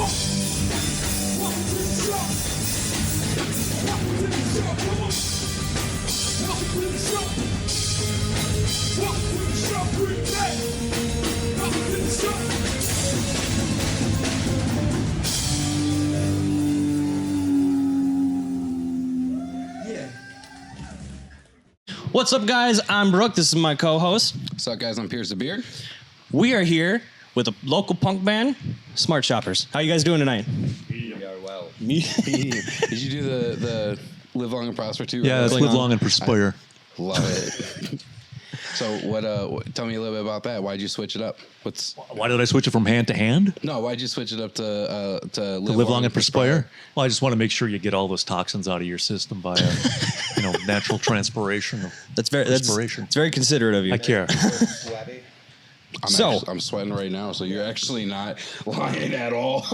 What's up, guys? I'm Brooke. This is my co-host. What's up, guys? I'm PiersDaBeard. We are here with a local punk band, Smart Shoppers. How you guys doing tonight? We are well. Me? Did you do the Live Long and Prosper too? Yeah, it's Live Long and Perspire. Love it. So what? Tell me a little bit about that. Why'd you switch it up? Why did I switch it from hand to hand? No, why'd you switch it up to Live Long and Perspire? Well, I just want to make sure you get all those toxins out of your system by natural transpiration. That's very considerate of you. I care. Sweaty. I'm sweating right now, so you're actually not lying at all.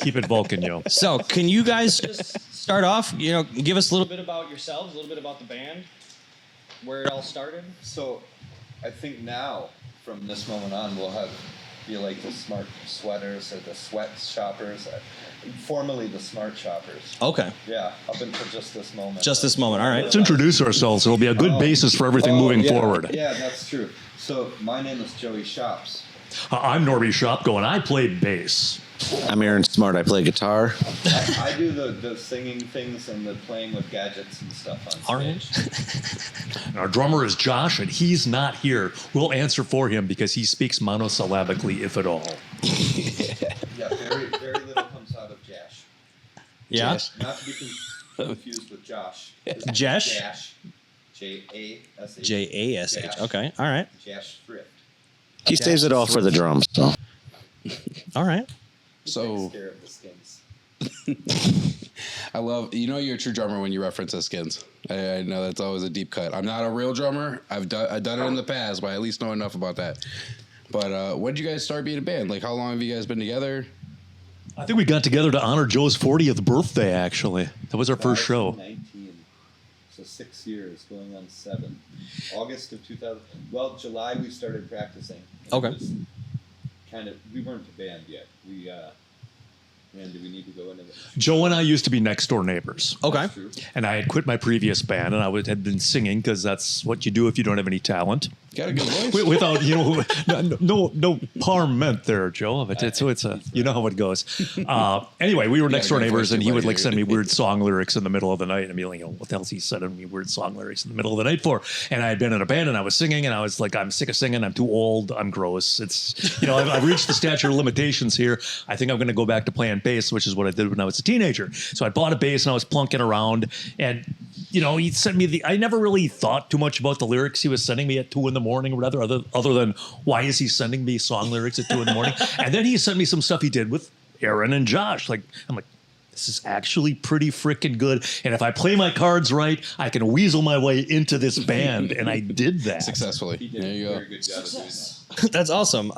Keep it Vulcan, yo. So, can you guys just start off? Give us a little bit about yourselves, a little bit about the band, where it all started. So, I think now, from this moment on, we'll be like the Smart Sweaters or the Sweat Shoppers, formerly the Smart Shoppers. Okay. Yeah, up until just this moment. Just this moment. All right. Let's introduce ourselves. It'll be a good basis for everything moving forward. Yeah, that's true. So, my name is Joey Shops. I'm Norby Shopko, and I play bass. I'm Aaron Smart. I play guitar. I do the singing things and the playing with gadgets and stuff on stage. And our drummer is Josh, and he's not here. We'll answer for him because he speaks monosyllabically, if at all. Yeah, very, very little comes out of Jash. Yeah. Not to be confused with Josh. Jash? Jash. J-A-S-H. J-A-S-H. Jash. Okay. All right. Jash Thrift. He saves it all for the drums. So. All right. So Scare of the Skins. I love, you're a true drummer when you reference the Skins. I know that's always a deep cut. I'm not a real drummer. I've done it in the past, but I at least know enough about that. But when did you guys start being a band? Like, how long have you guys been together? I think we got together to honor Joe's 40th birthday, actually. That was our first show. 19. So 6 years, going on 7. August of 2000. Well, July we started practicing. Okay. We weren't a band yet. Do we need to go into that? Joe and I used to be next door neighbors. Okay. That's true. And I had quit my previous band, and I had been singing because that's what you do if you don't have any talent. Got a good voice. Without, no harm meant there, Joe. It's you know how it goes. Anyway, we were next door neighbors, and he would send me weird song lyrics in the middle of the night, and be like, what the hell's he sending me weird song lyrics in the middle of the night for? And I had been in a band, and I was singing, and I was like, I'm sick of singing. I'm too old. I'm gross. It's I've reached the statute of limitations here. I think I'm going to go back to playing bass, which is what I did when I was a teenager. So I bought a bass, and I was plunking around, and he sent me I never really thought too much about the lyrics he was sending me at 2 a.m. or whatever, other than why is he sending me song lyrics at 2 a.m? And then he sent me some stuff he did with Aaron and Josh. I'm like, this is actually pretty freaking good. And if I play my cards right, I can weasel my way into this band. And I did that. Successfully. He did There you a go. very good job of doing that. That's awesome.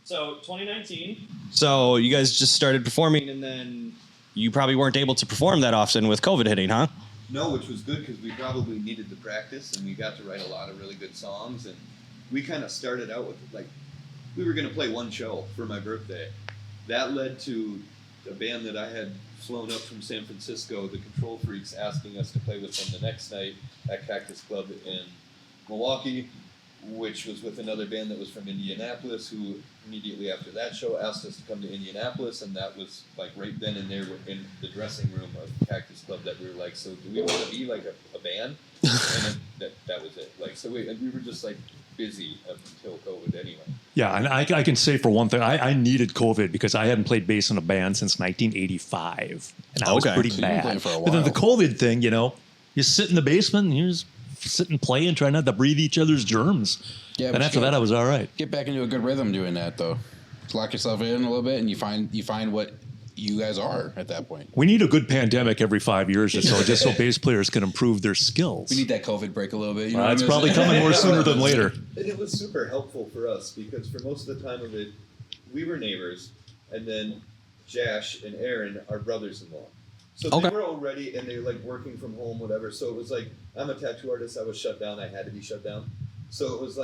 So 2019. So you guys just started performing, and then you probably weren't able to perform that often with COVID hitting, huh? No, which was good because we probably needed the practice, and we got to write a lot of really good songs. And we kind of started out with we were going to play one show for my birthday. That led to a band that I had flown up from San Francisco, the Control Freaks, asking us to play with them the next night at Cactus Club in Milwaukee, which was with another band that was from Indianapolis, who immediately after that show asked us to come to Indianapolis, and that was right then and there in the dressing room of Cactus Club that we were like, so do we want to be like a band? And then that was it. So we were just busy up until COVID anyway. Yeah, and I can say for one thing, I needed COVID because I hadn't played bass in a band since 1985, and I was pretty So you've been bad. playing for a But then the while. COVID thing, you sit in the basement and you just sit and play and try not to breathe each other's germs. Yeah, and but after you that, I was all right. Get back into a good rhythm doing that, though. Lock yourself in a little bit, and you find what you guys are at that point. We need a good pandemic every 5 years or so, just so bass players can improve their skills. We need that COVID break a little bit. You know It's what I'm probably saying? coming more sooner than later. And it was super helpful for us because for most of the time of it, we were neighbors, and then Jash and Aaron are brothers-in-law. So they were already, and they were working from home, whatever. So it was I'm a tattoo artist. I was shut down. I had to be shut down. So it was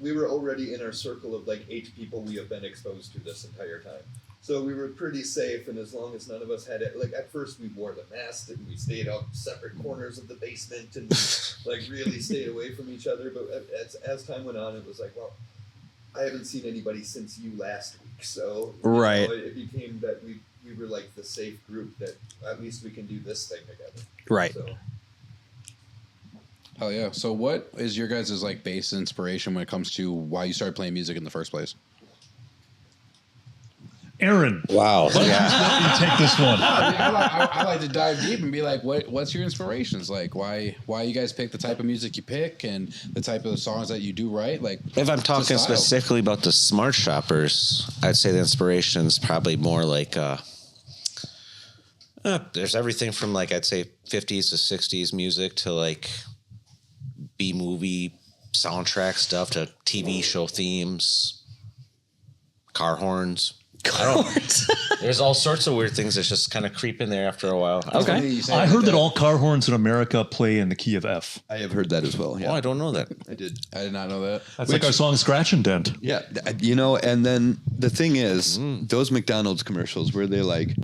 we were already in our circle of 8 people we have been exposed to this entire time. So we were pretty safe, and as long as none of us had it, like at first we wore the mask and we stayed out separate corners of the basement and like really stayed away from each other. But as time went on, it was like, well, I haven't seen anybody since you last week. So Right. it became that we were like the safe group that at least we can do this thing together. Right. So. Hell yeah. So what is your guys' like base inspiration when it comes to why you started playing music in the first place? Aaron, Wow. let you take this one. I like to dive deep and be like, what's your inspirations? Like, why you guys pick the type of music you pick and the type of songs that you do write? Like, If I'm talking style. specifically about the smart shoppers, I'd say the inspiration is probably more like there's everything from like I'd say 50s to 60s music to like B-movie soundtrack stuff to TV show themes, car horns. There's all sorts of weird things that just kind of creep in there after a while. Okay. I heard that all car horns in America play in the key of F. I have heard that as well. Yeah, Oh, I don't know that. I did. I did not know that. That's like our song Scratch and Dent. Yeah, and then the thing is, those McDonald's commercials where they like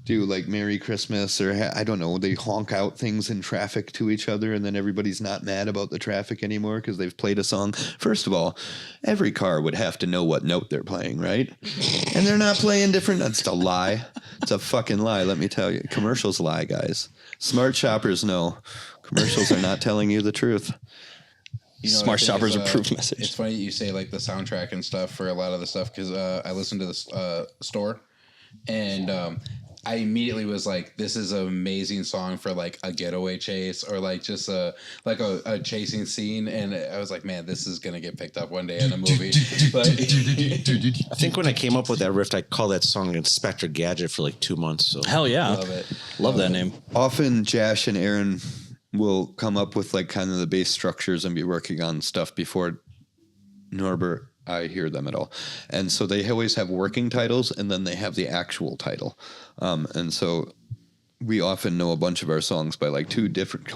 do like Merry Christmas or I don't know, they honk out things in traffic to each other and then everybody's not mad about the traffic anymore because they've played a song. First of all, every car would have to know what note they're playing, right? And they're not playing different. That's a lie. It's a fucking lie, let me tell you. Commercials lie, guys. Smart shoppers know. Commercials are not telling you the truth. You know, Smart I think shoppers it's, approved message. It's funny you say like the soundtrack and stuff for a lot of the stuff because I listened to the store and I immediately was like, this is an amazing song for like a getaway chase or like just a chasing scene. And I was like, man, this is going to get picked up one day in a movie. But I think when I came up with that riff, I called that song Inspector Gadget for like 2 months. So Hell yeah. love it. Love that name. Often Josh and Aaron will come up with like kind of the bass structures and be working on stuff before Norbert, I hear them at all. And so they always have working titles and then they have the actual title. And so we often know a bunch of our songs by like totally different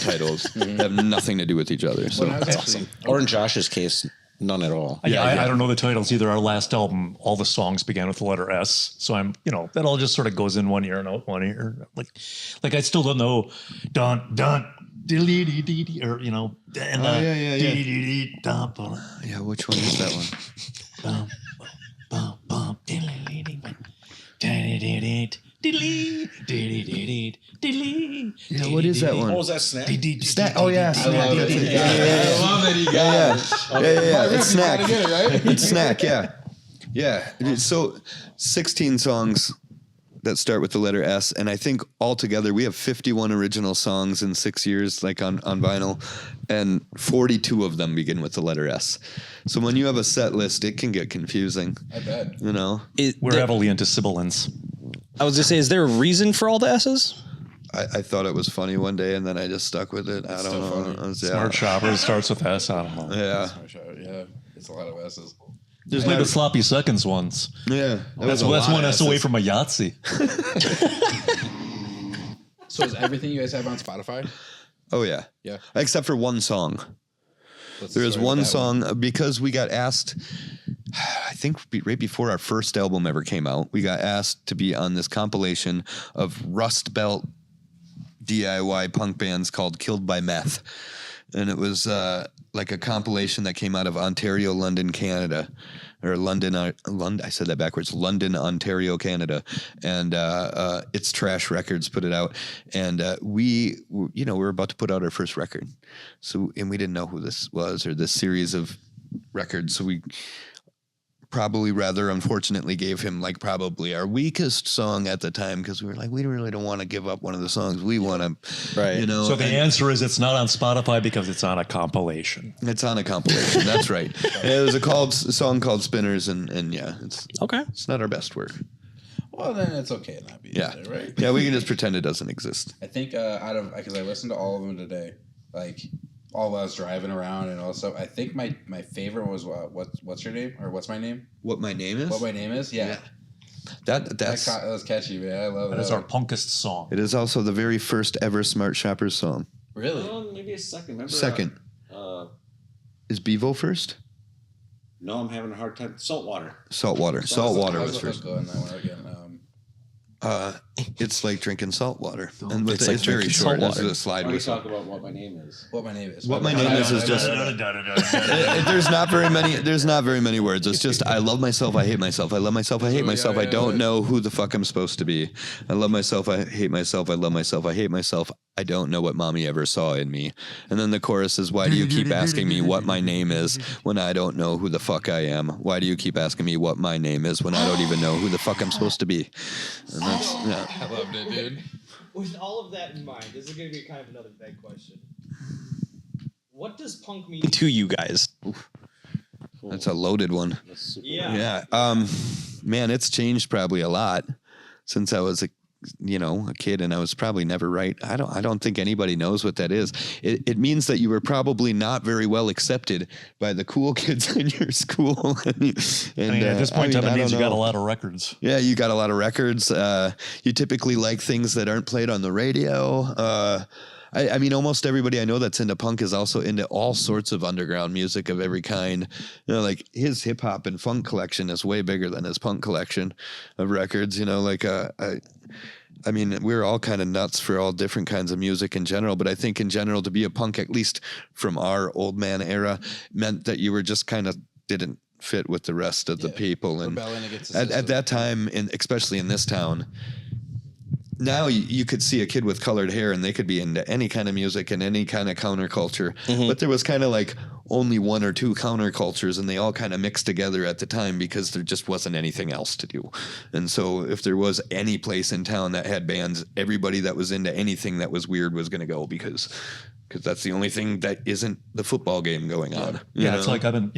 titles that have nothing to do with each other. So That's awesome. or in Josh's case, none at all. Yeah, I don't know the titles either. Our last album, all the songs began with the letter S. So I'm, that all just sort of goes in one ear and out one ear. Like I still don't know dun dun dilly dee dee dee or and yeah. dee dee dee dun bum yeah, which one is that one? bum bum bum diddly dee dee dee diddly dee dee dee. Yeah, what is that one? was that Snap? Snack. Oh yeah, Snack. I love it. Yeah. I love that he got it. Yeah. It's Snack. Gotta get it, right? It's Snack. Yeah. So 16 songs that start with the letter S, and I think altogether we have 51 original songs in 6 years, like on vinyl, and 42 of them begin with the letter S. So when you have a set list, it can get confusing. I bet. We're heavily into sibilants. I was just say, is there a reason for all the S's? I thought it was funny one day, and then I just stuck with it. I don't know. Smart Shopper starts with S. I don't know. Yeah. Yeah, it's a lot of S's. There's like the sloppy seconds ones. Yeah. That's one S away from a Yahtzee. So is everything you guys have on Spotify? Oh yeah. Yeah. Except for one song. What's There the is story one with that song because we got asked, I think right before our first album ever came out, we got asked to be on this compilation of Rust Belt DIY punk bands called Killed by Meth. And it was like a compilation that came out of Ontario, London, Canada. Or London, I said that backwards. London, Ontario, Canada, and It's Trash Records put it out, and we were about to put out our first record, and we didn't know who this was or this series of records, so we probably rather unfortunately gave him like probably our weakest song at the time because we were like, we really don't want to give up one of the songs we want to, Right. So the answer is it's not on Spotify because it's on a compilation. It's on a compilation. That's right. It was a song called Spinners, and yeah, it's not our best work. Well, then it's okay to not be Yeah. there, right? Yeah, we can just pretend it doesn't exist. I think because I listened to all of them today, like all while I was driving around and all stuff. I think my favorite was what's your name or what's my name? What my name is? What my name is? Yeah. That was catchy, man. I love that. That is our punkest song. It is also the very first ever Smart Shoppers song. Really? Maybe a second. Remember, Second. Is Bevo first? No, I'm having a hard time. Saltwater. Saltwater. Saltwater was How's the first. hook going, that one again? It's like drinking salt water, and It's like it's very drinking short. salt This is water. a slide Why don't you whistle. talk about what my name is? What my name is. What my name is just. There's not very many. There's not very many words. It's just I love myself. I hate myself. I love myself. I hate myself. I don't know who the fuck I'm supposed to be. I love myself. I hate myself. I love myself. I hate myself. I don't know what mommy ever saw in me. And then the chorus is, why do you keep asking me what my name is when I don't know who the fuck I am? Why do you keep asking me what my name is when I don't even know who the fuck I'm supposed to be? And that's, yeah. I loved it, dude. With all of that in mind, this is going to be kind of another vague question. What does punk mean to you guys? That's a loaded one. Yeah. Yeah. Man, it's changed probably a lot since I was a kid, and I was probably never right. I don't think anybody knows what that is. It means that you were probably not very well accepted by the cool kids in your school. At this point in time, it means you got a lot of records. Yeah, you got a lot of records. You typically like things that aren't played on the radio. I mean, almost everybody I know that's into punk is also into all sorts of underground music of every kind. Like his hip hop and funk collection is way bigger than his punk collection of records. I mean, we're all kind of nuts for all different kinds of music in general, but I think in general to be a punk, at least from our old man era, meant that you were just kind of didn't fit with the rest of the people. And Rebelling against the at system. that time, especially in this town, now you could see a kid with colored hair and they could be into any kind of music and any kind of counterculture. But there was kind of like only one or two countercultures, and they all kind of mixed together at the time because there just wasn't anything else to do. And so if there was any place in town that had bands, everybody that was into anything that was weird was going to go because that's the only thing that isn't the football game going on. Yeah, it's like I've been,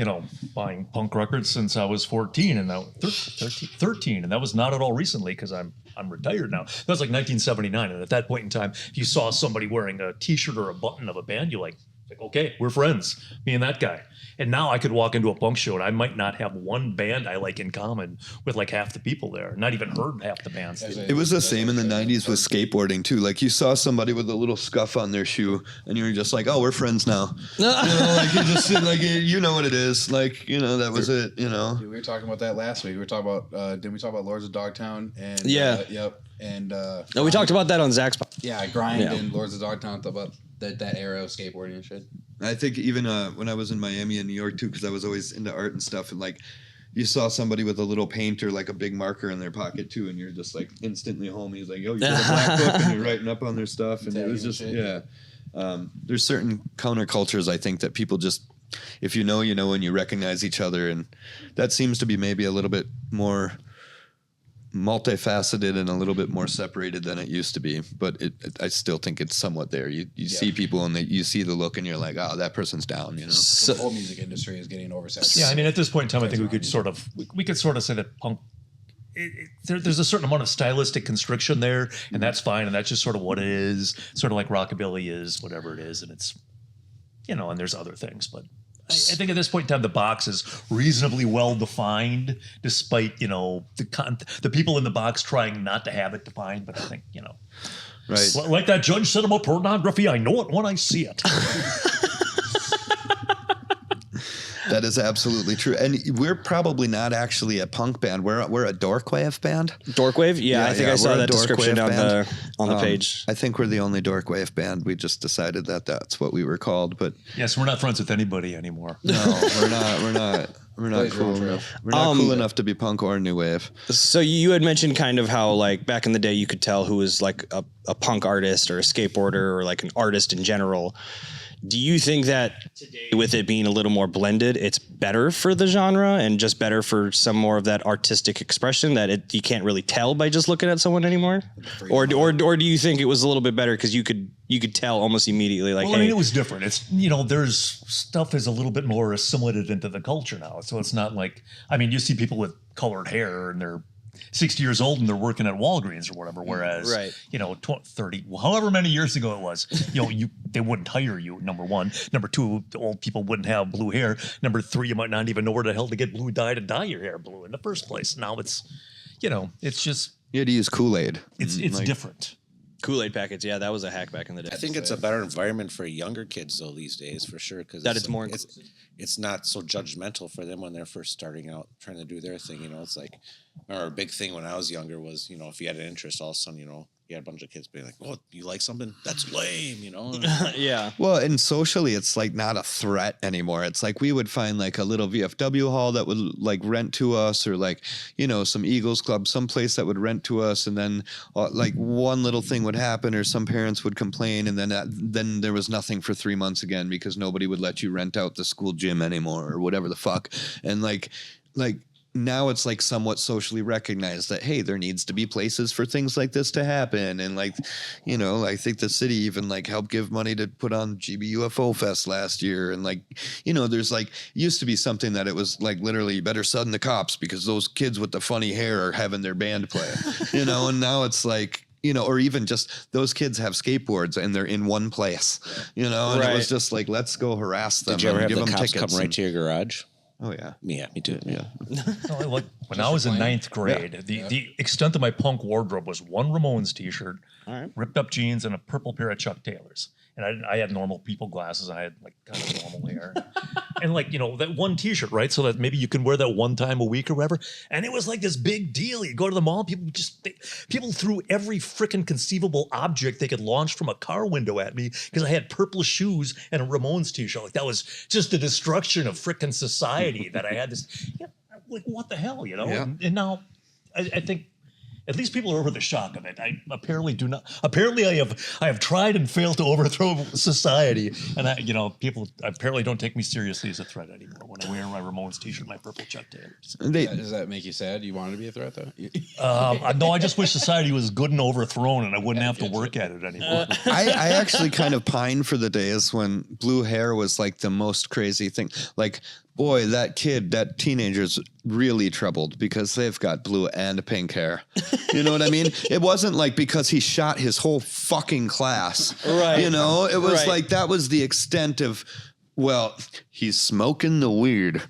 buying punk records since I was 14 and now 13, and that was not at all recently because I'm retired now. That was like 1979, and at that point in time, if you saw somebody wearing a T-shirt or a button of a band, you're like, okay, we're friends, me and that guy. And now I could walk into a punk show and I might not have one band I like in common with like half the people there, not even heard half the bands. It was the same in the 90s with skateboarding too. Like you saw somebody with a little scuff on their shoe and you were just like, oh, we're friends now. Like you just like, you know what it is. Like, that was it, Dude, we were talking about that last week. We were talking about, didn't we talk about Lords of Dogtown? And Yeah. Yep. And No, we talked about that on Zach's podcast. yeah, Grind and Lords of Dogtown, about that era of skateboarding and shit. I think even when I was in Miami and New York too, because I was always into art and stuff, and like you saw somebody with a little paint or like a big marker in their pocket too, and you're just like instantly homies. Like, yo, you got a black book, and you're writing up on their stuff, and it was just there's certain countercultures I think that people just, if you know, and you recognize each other, and that seems to be maybe a little bit more multifaceted and a little bit more separated than it used to be, but I still think it's somewhat there. You see people and you see the look and you're like, oh, that person's down, The whole music industry is getting oversaturated. Yeah, I mean, at this point in time, I think we could sort of say that punk. There's a certain amount of stylistic constriction there, and that's fine, and that's just sort of what it is. Sort of like rockabilly is, whatever it is, and it's, and there's other things, but. I think at this point in time, the box is reasonably well defined, despite the people in the box trying not to have it defined. But I think right? Like that judge said about pornography, I know it when I see it. That is absolutely true. And we're probably not actually a punk band. We're a dorkwave band. Dorkwave? Yeah, I think I saw we're a that description dorkwave on the page. I think we're the only dorkwave band. We just decided that that's what we were called. But Yes, we're not friends with anybody anymore. no, we're not. We're not cool enough. We're not cool enough to be punk or new wave. So you had mentioned kind of how like back in the day you could tell who was like a punk artist or a skateboarder or like an artist in general. Do you think that today, with it being a little more blended, it's better for the genre and just better for some more of that artistic expression that you can't really tell by just looking at someone anymore? Or do you think it was a little bit better because you could tell almost immediately? Like, well, I mean, it was different. It's there's stuff is a little bit more assimilated into the culture now, so it's not like you see people with colored hair and they're 60 years old and they're working at Walgreens or whatever. Whereas, 30, however many years ago it was, they wouldn't hire you. Number one. Number two, old people wouldn't have blue hair. Number three, you might not even know where the hell to get blue dye to dye your hair blue in the first place. Now it's, it's just. You had to use Kool-Aid. It's different. Kool-Aid packets, yeah, that was a hack back in the day. I think it's a better environment for younger kids though these days for sure because That it's more it's not so judgmental for them when they're first starting out trying to do their thing. You know, it's like a big thing when I was younger was, you know, if you had an interest, all of a sudden, you know, you had a bunch of kids being like, "Oh, you like something? That's lame," you know. yeah. Well, and socially, it's like not a threat anymore. It's like we would find like a little VFW hall that would like rent to us, or like, you know, some Eagles club, some place that would rent to us, and then like one little thing would happen, or some parents would complain, and then there was nothing for 3 months again because nobody would let you rent out the school gym anymore, or whatever the fuck, and like. Now it's like somewhat socially recognized that, hey, there needs to be places for things like this to happen. And like, you know, I think the city even like helped give money to put on GB UFO Fest last year. And like, you know, there's like, used to be something that it was like literally you better sudden the cops because those kids with the funny hair are having their band play, you know, and now it's like, you know, or even just those kids have skateboards and they're in one place, you know, and it was just like, let's go harass them. Did you ever have give the them cops tickets come right to your garage? Oh yeah. Yeah, me too. Yeah. No, like, when I was in ninth grade, the extent of my punk wardrobe was one Ramones t-shirt, ripped up jeans, and a purple pair of Chuck Taylors. And I had normal people glasses. And I had like kind of normal hair. And like, you know, that one t-shirt, right? So that maybe you can wear that one time a week or whatever. And it was like this big deal. You go to the mall, people threw every freaking conceivable object they could launch from a car window at me because I had purple shoes and a Ramones t-shirt. Like that was just the destruction of freaking society that I had this, like what the hell, you know? Yeah. And now I think at least people are over the shock of it. I apparently do not. Apparently, I have tried and failed to overthrow society, and people apparently don't take me seriously as a threat anymore when I wear my Ramones t-shirt, and my purple Chuck Taylors. Does that make you sad? You wanted to be a threat though? No, I just wish society was good and overthrown, and I wouldn't have to work at it anymore. I actually kind of pine for the days when blue hair was like the most crazy thing. Like, boy, that teenager's really troubled because they've got blue and pink hair. You know what I mean? It wasn't like because he shot his whole fucking class. Right. You know, it was Right. like that was the extent of, well, he's smoking the weed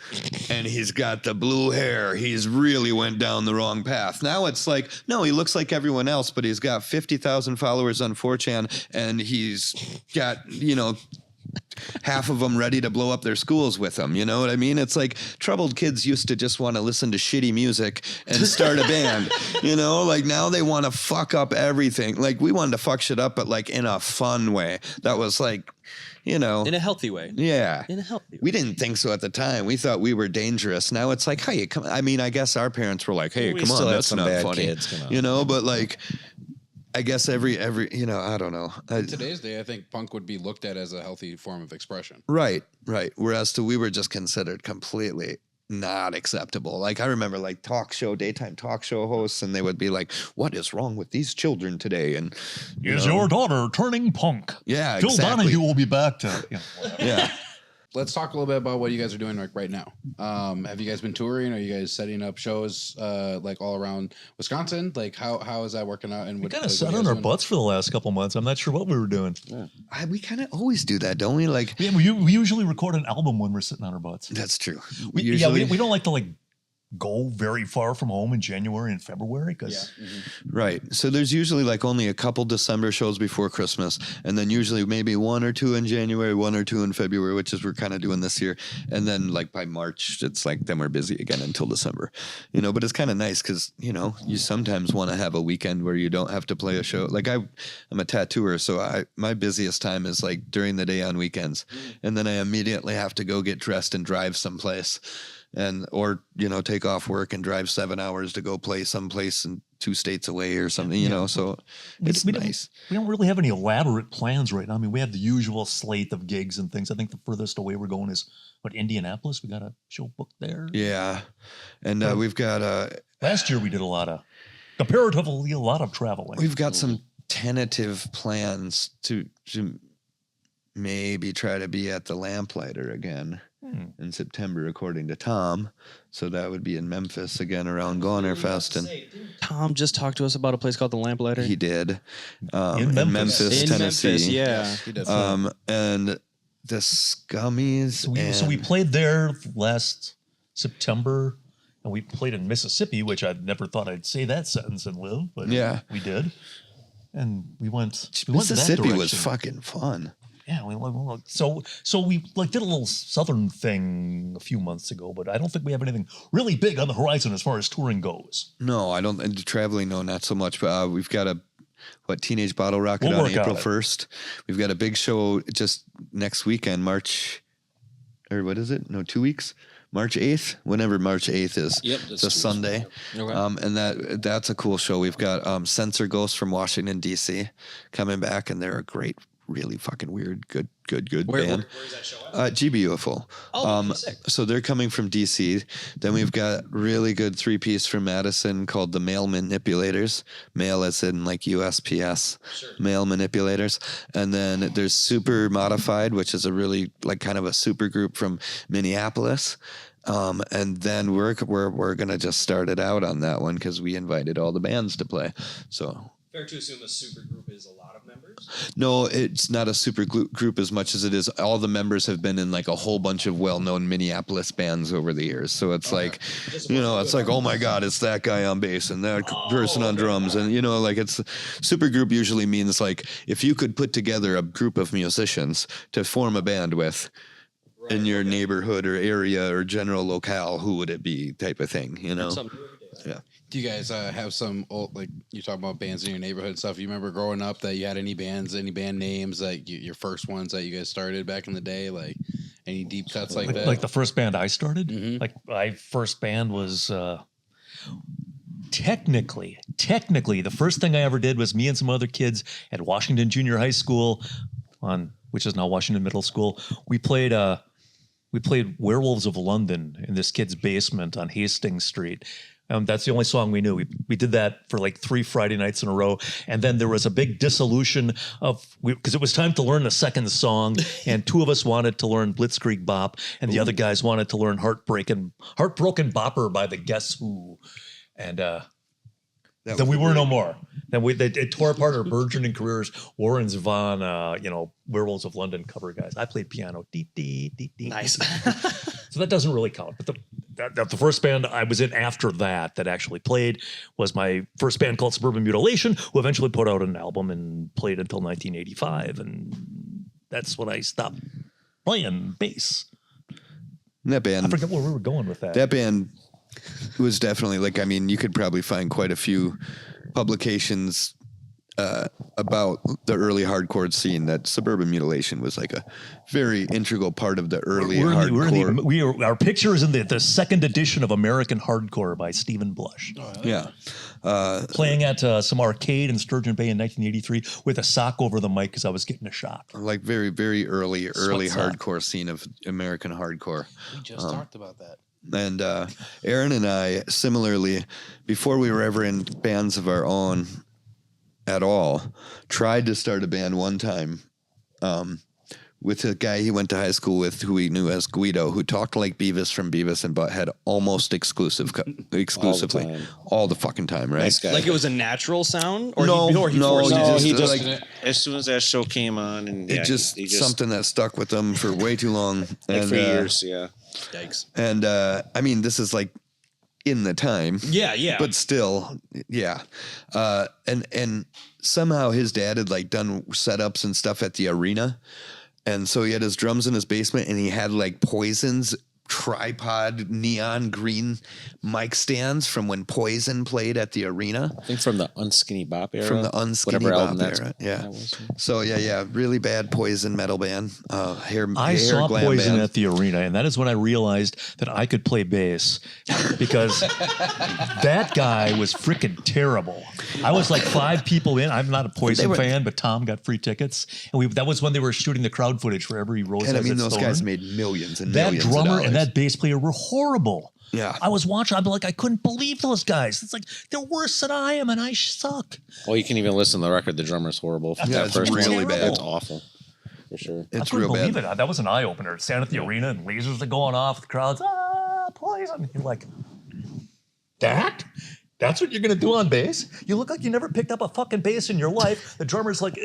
and he's got the blue hair. He's really went down the wrong path. Now it's like, no, he looks like everyone else, but he's got 50,000 followers on 4chan and he's got, you know, half of them ready to blow up their schools with them. You know what I mean? It's like troubled kids used to just want to listen to shitty music and start a band, you know, like now they want to fuck up everything. Like we wanted to fuck shit up, but like in a fun way. That was like, you know, In a healthy way. yeah. In a healthy way. We didn't think so at the time. We thought we were dangerous. Now it's like, hey, come. I mean, I guess our parents were like, hey, We come still on, had that's some not bad funny. kids, come on. You know, but like, I guess every, you know, I don't know. In today's day, I think punk would be looked at as a healthy form of expression. Right. Whereas we were just considered completely not acceptable. Like I remember like daytime talk show hosts, and they would be like, what is wrong with these children today? And Is your daughter turning punk? Yeah, Phil exactly. Donahue will be back to, whatever. yeah. Let's talk a little bit about what you guys are doing like right now. Have you guys been touring? Are you guys setting up shows like all around Wisconsin? Like how is that working out? And We kind of sat on our butts for the last couple months. I'm not sure what we were doing. We kind of always do that, don't we? Like, Yeah, we usually record an album when we're sitting on our butts. that's true. We don't like to like go very far from home in January and February because Right. So there's usually like only a couple December shows before Christmas, and then usually maybe one or two in January, one or two in February, which is we're kind of doing this year. And then like by March, it's like then we're busy again until December, you know, but it's kind of nice because, you know, you sometimes want to have a weekend where you don't have to play a show. Like I'm a tattooer, so my busiest time is like during the day on weekends. And then I immediately have to go get dressed and drive someplace. Or you know, take off work and drive 7 hours to go play someplace in 2 states away or something, you know, so it's nice. We don't really have any elaborate plans right now. I mean, we have the usual slate of gigs and things. I think the furthest away we're going is Indianapolis. We got a show booked there. Yeah. And we've got Last year we did comparatively a lot of traveling. we've got some tentative plans to maybe try to be at the Lamplighter again in September, according to Tom. So that would be in Memphis again around Goner Fest. And Tom just talked to us about a place called the Lamplighter. he did In in Memphis. Memphis, In Tennessee. Memphis, yeah. He did. And the Scummies. So we played there last September, and we played in Mississippi, which I never thought I'd say that sentence and live, but Yeah. we did. and we went to that Mississippi was direction. fucking fun. Yeah, so we like did a little southern thing a few months ago, but I don't think we have anything really big on the horizon as far as touring goes. No, I don't. And traveling, no, not so much. But we've got Teenage Bottle Rocket We'll on work on April it. 1st. We've got a big show just next weekend, what is it? No, 2 weeks. March 8th, whenever March 8th is. Yep, It's a Sunday. Okay. And that's a cool show. We've got Censor Ghosts from Washington, D.C. coming back, and they're a great, really fucking weird, good band. Where's that show at? GBUFO. Sick. So they're coming from DC. Then we've got really good 3-piece from Madison called the Male Manipulators. Male as in like USPS. Sure. Male Manipulators. And then there's Super Modified, which is a really like kind of a super group from Minneapolis. And then we're gonna just start it out on that one because we invited all the bands to play. So. Fair to assume a super group is a lot of members? No, it's not a super group as much as it is. All the members have been in like a whole bunch of well-known Minneapolis bands over the years. So it's like, it's like, oh my God, it's that guy on bass and that person on drums. And, like it's super group usually means like if you could put together a group of musicians to form a band with in your neighborhood or area or general locale, who would it be type of thing, Yeah. Do you guys have some old, like you talk about bands in your neighborhood and stuff? You remember growing up that you had any band names, like your first ones that you guys started back in the day, like any deep cuts like that? Like the first band I started, Mhm. like my first band was technically the first thing I ever did was me and some other kids at Washington Junior High School, which is now Washington Middle School. We played Werewolves of London in this kid's basement on Hastings Street. That's the only song we knew. We did that for like 3 Friday nights in a row. And then there was a big dissolution because it was time to learn the second song. And 2 of us wanted to learn Blitzkrieg Bop. And the other guys wanted to learn Heartbroken Bopper by the Guess Who. And then we were no more. Then it tore apart our burgeoning careers. Warren Zevon, Werewolves of London cover guys. I played piano. Nice. So that doesn't really count. But the first band I was in after that actually played was my first band called Suburban Mutilation, who eventually put out an album and played until 1985. And that's when I stopped playing bass. And that band, I forget where we were going with that. That band was definitely you could probably find quite a few publications about the early hardcore scene. That Suburban Mutilation was like a very integral part of the early hardcore. Our picture is in the second edition of American Hardcore by Stephen Blush. Yeah. Playing at some arcade in Sturgeon Bay in 1983 with a sock over the mic because I was getting a shock. Like very, very early sock. hardcore scene of American hardcore. We just talked about that. And Aaron and I, similarly, before we were ever in bands of our own at all, tried to start a band one time with a guy he went to high school with who we knew as Guido, who talked like Beavis from Beavis and Butthead almost exclusively. All the fucking time, right? Nice guy. Like it was a natural sound? Or No, he no, forced it? he he just, just as soon as that show came on, and it just he something that stuck with them for way too long. like for years, yeah. Yikes. And this is like in the time. Yeah. But still, yeah. And somehow his dad had like done setups and stuff at the arena. And so he had his drums in his basement and he had like Poison's tripod neon green mic stands from when Poison played at the arena. I think from the Unskinny Bop era. From the Unskinny whatever Bop album era. Yeah. that was. So yeah. Really bad Poison metal band. I saw glam Poison band. at the arena, and that is when I realized that I could play bass because that guy was freaking terrible. I was like 5 people in. I'm not a Poison fan, but Tom got free tickets, and that was when they were shooting the crowd footage for every Rose. And Has those Its guys Thorn. made millions and That millions of drummer dollars. and that bass player were horrible. Yeah. I was watching. I'm like, I couldn't believe those guys. It's like they're worse than I am, and I suck. Oh, you can even listen to the record. The drummer's horrible. Yeah, it's really bad. It's awful. For sure. I It's couldn't real believe bad. it. That was an eye opener. Stand at the arena and lasers are going off. The crowd's Poison. You're like, that's what you're gonna do on bass? You look like you never picked up a fucking bass in your life. The drummer's like,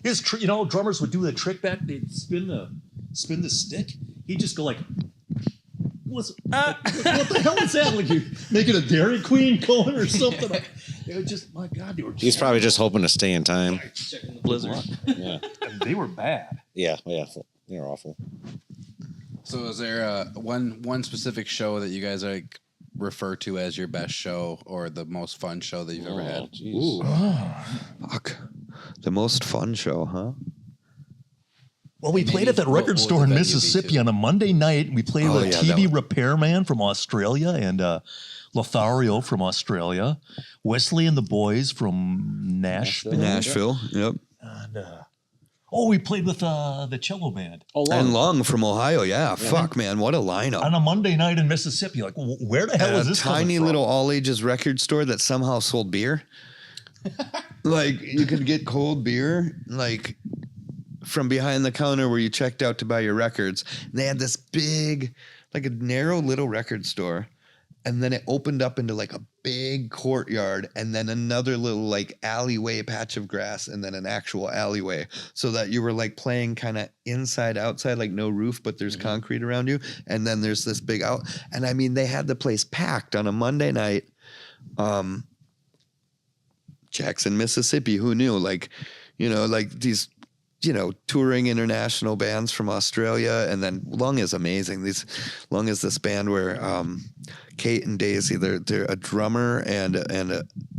drummers would do the trick back. They'd spin the stick. He'd just go like, what the hell is that? Like you're making a Dairy Queen cone or something? It was just, my God, they were. He's probably just hoping to stay in time. Checking the blizzard. Yeah. And they were bad. Yeah. They're awful. So is there one specific show that you guys like refer to as your best show or the most fun show that you've ever had? Geez. Fuck. The most fun show, huh? Well, we played at that what record would store the in venue be Mississippi to? on a Monday night. We played with yeah, TV that Repairman from Australia and Lothario from Australia, Wesley and the Boys from Nashville. Nashville. Yep. And, we played with the cello band And Long from Ohio. Yeah. Fuck, man. What a lineup. on a Monday night in Mississippi. Like, where the hell At is a this coming tiny from? little all ages record store that somehow sold beer. Like you could get cold beer, like from behind the counter where you checked out to buy your records. And they had this big, like a narrow little record store. And then it opened up into like a big courtyard and then another little like alleyway patch of grass and then an actual alleyway. So that you were like playing kind of inside, outside, like no roof, but there's concrete around you. And then there's this big out. And I mean, they had the place packed on a Monday night. Jackson, Mississippi, who knew? Like, like these, touring international bands from Australia. And then Lung is amazing. Lung is this band where Kate and Daisy, they're a drummer and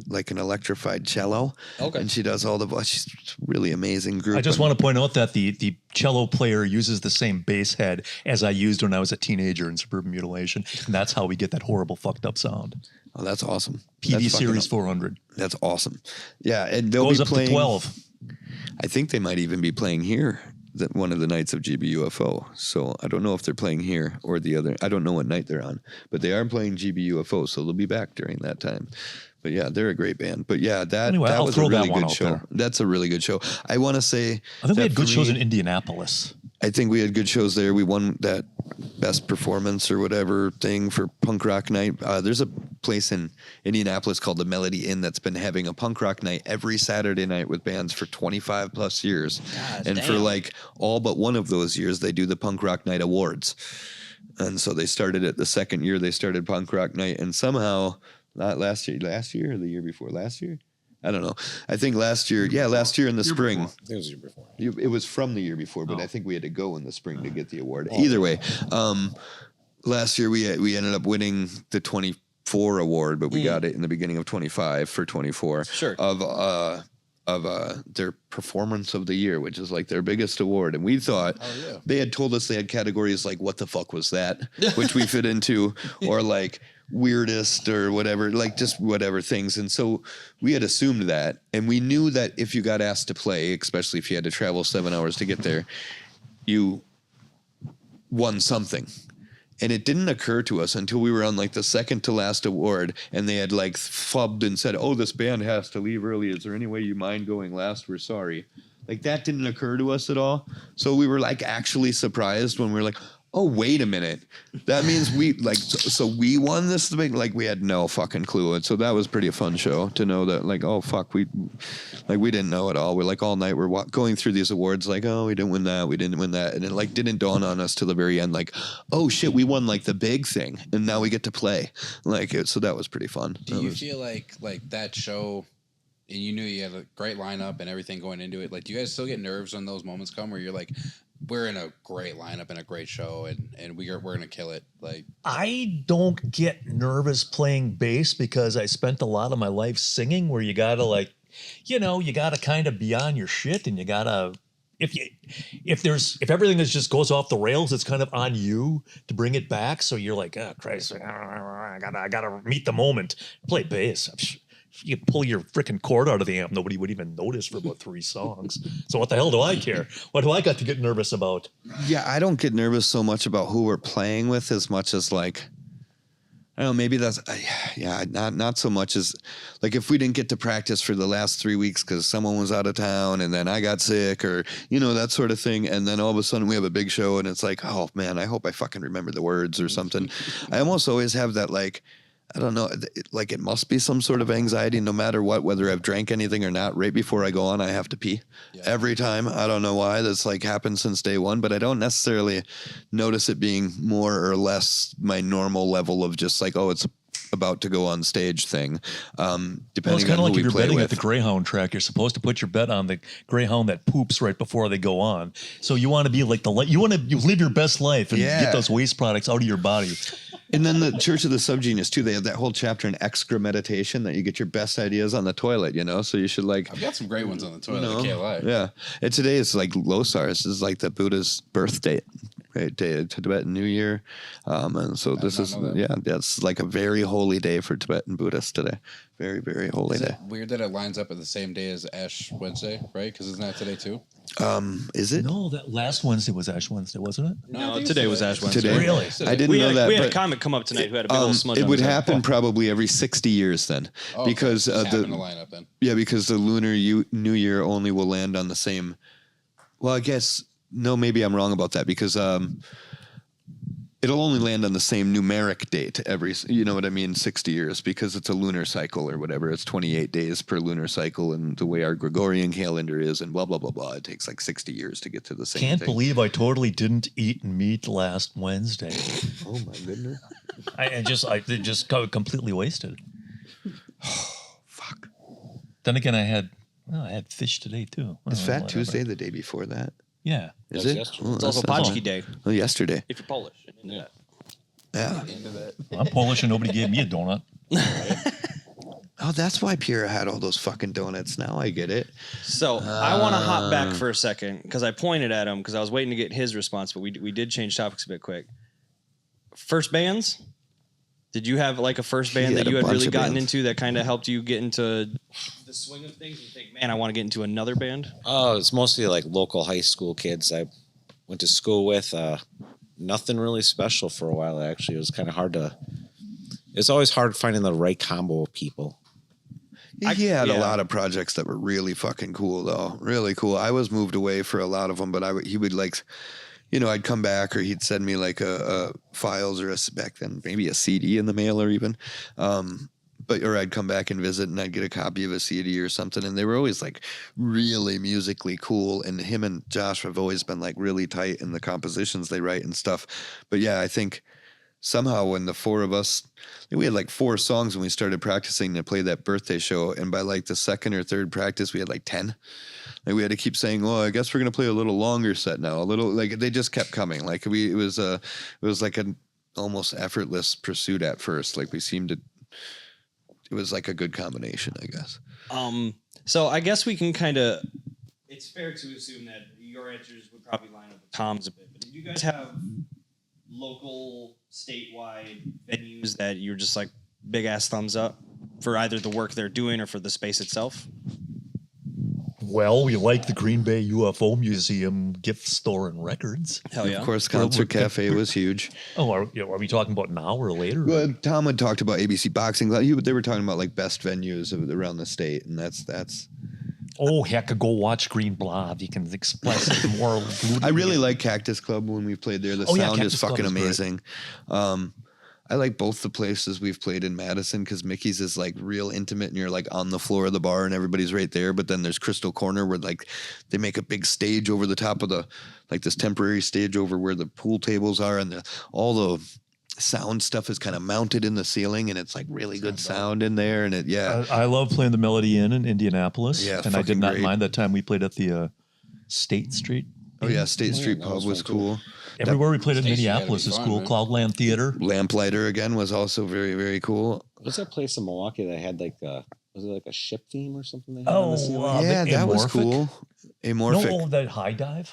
like an electrified cello. Okay. And she does all the, she's a really amazing group. I just want to point out that the cello player uses the same bass head as I used when I was a teenager in Suburban Mutilation. And that's how we get that horrible fucked up sound. Oh, that's awesome. PD That's Series fucking- 400. That's awesome. Yeah. And they'll Goes be up playing, to 12. I think they might even be playing here one of the nights of GB UFO. So I don't know if they're playing here or the other. I don't know what night they're on, but they are playing GB UFO. So they'll be back during that time. But yeah, they're a great band. But yeah, Anyway, that I'll was throw a that really one good out show. there. That's a really good show. I want to say I think we that had good for shows me, in Indianapolis. I think we had good shows there. We won that best performance or whatever thing for punk rock night. There's a place in Indianapolis called the Melody Inn that's been having a punk rock night every Saturday night with bands for 25 plus years. And for like all but one of those years, they do the punk rock night awards. And so they started it the second year they started punk rock night. And somehow, not last year or the year before? Last year? I don't know. I think last year in the spring. I think it was the year before. It was from the year before, but I think we had to go in the spring to get the award. Either way, last year we ended up winning the 24 award, but we got it in the beginning of 25 for 24 Sure. of their performance of the year, which is like their biggest award. And we thought they had told us they had categories like what the fuck was that, which we fit into, or like weirdest or whatever, like just whatever things. And so we had assumed that, and we knew that if you got asked to play, especially if you had to travel 7 hours to get there, you won something. And it didn't occur to us until we were on like the second to last award and they had like fubbed and said, oh, this band has to leave early. Is there any way you mind going last? We're sorry. Like that didn't occur to us at all. So we were like actually surprised when we were like, oh, wait a minute. That means we like, so we won this thing. Like we had no fucking clue. And so that was pretty a fun show to know that like, oh fuck, we didn't know at all. We're like all night we're going through these awards like, oh, we didn't win that. We didn't win that. And it like didn't dawn on us till the very end. Like, oh shit, we won like the big thing. And now we get to play like it. So that was pretty fun. Do you feel like that show, and you knew you had a great lineup and everything going into it, like do you guys still get nerves when those moments come where you're like, we're in a great lineup and a great show and we're gonna kill it? Like I don't get nervous playing bass because I spent a lot of my life singing where you gotta like, you gotta kind of be on your shit and you gotta if everything just goes off the rails, it's kind of on you to bring it back. So you're like, oh Christ, I gotta meet the moment. Play bass. You pull your freaking cord out of the amp, nobody would even notice for about 3 songs. So what the hell do I care? What do I got to get nervous about? Yeah, I don't get nervous so much about who we're playing with as much as like, I don't know, maybe that's, not so much as like if we didn't get to practice for the last 3 weeks because someone was out of town and then I got sick or, that sort of thing. And then all of a sudden we have a big show and it's like, oh man, I hope I fucking remember the words or something. I almost always have that like, I don't know, like it must be some sort of anxiety no matter what, whether I've drank anything or not. Right before I go on, I have to pee every time. I don't know why. That's like happened since day one, but I don't necessarily notice it being more or less my normal level of just like, oh, it's about to go on stage thing. Well, Depending it's kind on of like who if we you're play betting with. at the Greyhound track, you're supposed to put your bet on the Greyhound that poops right before they go on. So you want to be like you live your best life and Yeah. get those waste products out of your body. And then the Church of the Subgenius too. They have that whole chapter in excra meditation that you get your best ideas on the toilet. So you should like. I've got some great ones on the toilet. I can't lie. Yeah, and today is like Losar. This is like the Buddha's birth date, right? Day of Tibetan New Year, and so this is know that. that's like a very holy day for Tibetan Buddhists today. Very, very holy Is day. it weird that it lines up at the same day as Ash Wednesday, right? Because isn't that today too? Is it No, that last Wednesday was Ash Wednesday, wasn't it? No, today was Ash Wednesday. today? Really? I didn't We know had, that. we had a but, comic come up tonight who had a big old smudge it on would his head. happen probably every 60 years then, Oh, because okay. Just happened to the line up then. because the Lunar New Year only will land on the same. Well, I guess no, maybe I'm wrong about that because it'll only land on the same numeric date every, 60 years because it's a lunar cycle or whatever. It's 28 days per lunar cycle, and the way our Gregorian calendar is, and blah blah blah blah. It takes like 60 years to get to the same. Can't thing. believe I totally didn't eat meat last Wednesday. Oh my goodness! I just got completely wasted. Fuck. Then again, I had fish today too. Is Oh, Fat whatever. Tuesday the day before that? Yeah. Is That's it? yesterday. Oh, It's also that's- Pączki Day Oh, yesterday. if you're Polish. Yeah. Yeah. I'm Polish and nobody gave me a donut. Oh, that's why Pierre had all those fucking donuts. Now I get it. So I want to hop back for a second because I pointed at him because I was waiting to get his response, but we did change topics a bit quick. First bands? Did you have like a first band had that you a had bunch really of gotten bands. into that kind of helped you get into the swing of things and think, man, I want to get into another band? Oh, it's mostly like local high school kids I went to school with. Nothing really special for a while, actually. It was kind of hard to. It's always hard finding the right combo of people. He had a yeah. lot of projects that were really fucking cool, though. Really cool. I was moved away for a lot of them, but he would like, I'd come back or he'd send me like a files or back then maybe a CD in the mail or even, or I'd come back and visit and I'd get a copy of a CD or something, and they were always like really musically cool. And him and Josh have always been like really tight in the compositions they write and stuff. But yeah, I think somehow when the four of us, we had like 4 songs when we started practicing to play that birthday show, and by like the second or third practice we had like 10. Like we had to keep saying, well, I guess we're gonna play a little longer set now, a little, like they just kept coming. Like it was like an almost effortless pursuit at first. Like it was like a good combination, I guess. So I guess we can it's fair to assume that your answers would probably line up with Tom's a bit, but did you guys have local, statewide venues that you're just like big ass thumbs up for either the work they're doing or for the space itself? Well, we like the Green Bay UFO Museum gift store and records. Hell yeah. Of course, Concert Cafe was huge. Oh, are we talking about now or later? Well, Tom had talked about ABC Boxing. They were talking about like best venues around the state, and that's. Oh, heck, go watch Green Blob. You can express it more. I really like Cactus Club when we played there. The Oh, yeah, sound Cactus is Club fucking is great. amazing. I like both the places we've played in Madison because Mickey's is like real intimate and you're like on the floor of the bar and everybody's right there. But then there's Crystal Corner where like they make a big stage over the top of this temporary stage over where the pool tables are, and all the sound stuff is kind of mounted in the ceiling, and it's like really good sound in there. And I love playing the Melody Inn in Indianapolis. Yeah, it's and I did fucking not great. mind that time we played at the State Street. Oh yeah, State Street that Pub was was fun, too. cool. Everywhere we played in State Street gotta Minneapolis be is fun, cool. man. Cloudland Theater. Lamplighter again was also very, very cool. What's that place in Milwaukee that had like was it like a ship theme or something? They had on Oh, the ceiling? Yeah, the that was Amorphic? cool. Amorphic. No, that high dive.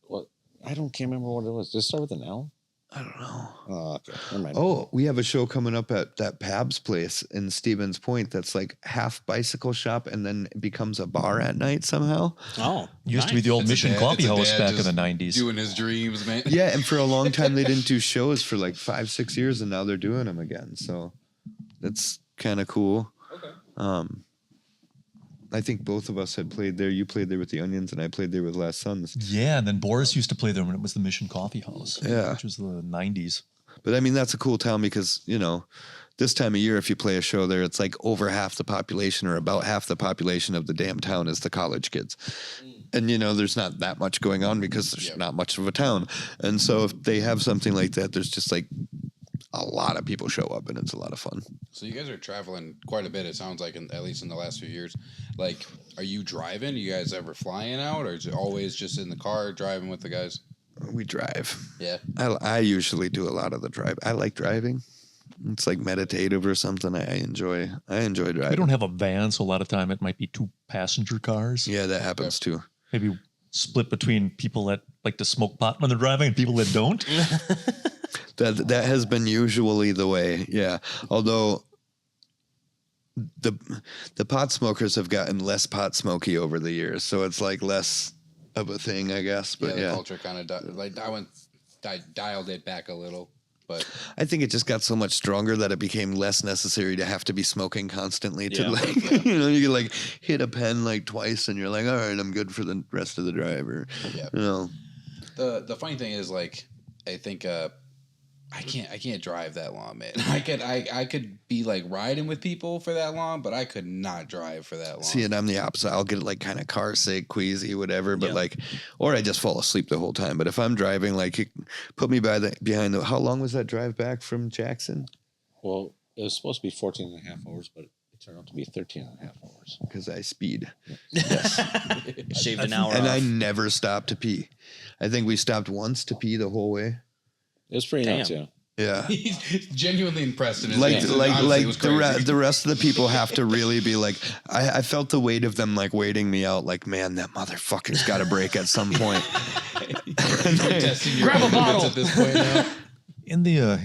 What? Can't remember what it was. Did it start with an L? I don't know. Oh, okay. Never mind. Oh, we have a show coming up at that Pab's place in Stevens Point that's like half bicycle shop and then it becomes a bar at night somehow. Oh, Used to be the old It's a Mission dad- Coffee it's a House dad back in just the 90s. Doing his dreams, man. Yeah, and for a long time they didn't do shows for like 5-6 years, and now they're doing them again. So that's kind of cool. Okay. I think both of us had played there. You played there with the Onions, and I played there with Last Sons. Yeah, and then Boris used to play there when it was the Mission Coffee House. Yeah. Which was the 90s. But I mean, that's a cool town because, this time of year, if you play a show there, it's like over half the population or about half the population of the damn town is the college kids. And, there's not that much going on because there's not much of a town. And so if they have something like that, there's just like a lot of people show up and it's a lot of fun. So you guys are traveling quite a bit. It sounds like, at least in the last few years. Like, are you driving? You guys ever flying out, or is it always just in the car driving with the guys? We drive. Yeah. I usually do a lot of the drive. I like driving. It's like meditative or something. I enjoy driving. We don't have a van, so a lot of time it might be 2 passenger cars. Yeah, that happens too. Maybe split between people that like to smoke pot when they're driving and people that don't. That has been usually the way. Yeah. Although the pot smokers have gotten less pot smoky over the years, so it's like less of a thing, I guess. But the culture kind of dialed it back a little. But I think it just got so much stronger that it became less necessary to have to be smoking constantly to you can like hit a pen like twice and you're like, all right, I'm good for the rest of the drive. Or, the funny thing is, like, I think I can't drive that long, man. I could be like riding with people for that long, but I could not drive for that long. See, and I'm the opposite. I'll get like kind of car sick, queasy, whatever. But like, or I just fall asleep the whole time. But if I'm driving, like, you put me behind the. How long was that drive back from Jackson? Well, it was supposed to be 14 and a half hours, but it turned out to be 13 and a half hours. Because I speed. Yes. Shaved an hour and off. I never stopped to pee. I think we stopped once to pee the whole way. It was pretty nuts, yeah. Yeah. He's genuinely impressed in his Like answers. Honestly, it was crazy. the rest of the people have to really be like, I felt the weight of them like waiting me out. Like, man, that motherfucker's got to break at some point. Testing your grab a bottle at this point now.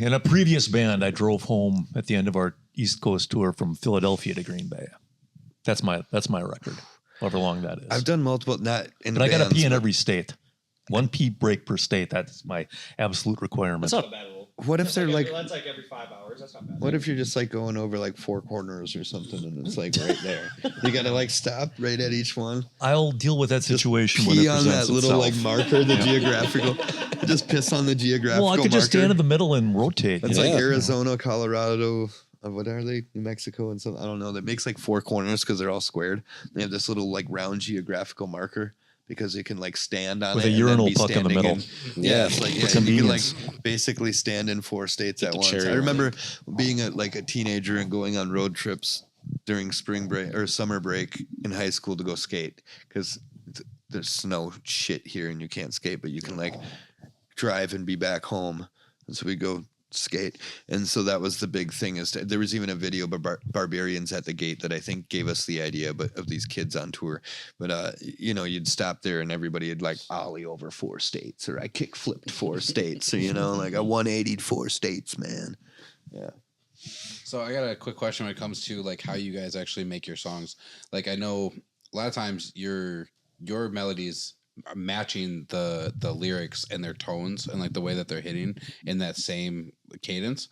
In a previous band, I drove home at the end of our East Coast tour from Philadelphia to Green Bay. That's my record, however long that is. I've done multiple, not in but I got to bands, pee in but every state. 1 pee break per state. That's my absolute requirement. That's not a bad rule. What if they're like, That's like every 5 hours. That's not bad. what if you're just like going over like 4 corners or something and it's like right there? You got to like stop right at each one. I'll deal with that situation when it Pee on presents that little itself. like marker, the geographical. Just piss on the geographical Well, I could just marker. stand in the middle and rotate. That's you know? like Arizona, Colorado. What are they? New Mexico and some. I don't know. That makes like 4 corners because they're all squared. They have this little like round geographical marker because you can like stand on With it a and then urinal be puck in the standing middle. Yeah, it's like For you can convenience. like basically stand in 4 states at the once. cherry I on remember being a teenager and going on road trips during spring break or summer break in high school to go skate because there's snow shit here and you can't skate, but you can like drive and be back home. And so we go skate. And so that was the big thing there was even a video of Barbarians at the Gate that I think gave us the idea of these kids on tour. But, you'd stop there and everybody would like ollie over 4 states or I kick flipped 4 states or, like I 180'd 4 states, man. Yeah. So I got a quick question when it comes to like how you guys actually make your songs. Like I know a lot of times your melodies are matching the lyrics and their tones and like the way that they're hitting in that same cadence.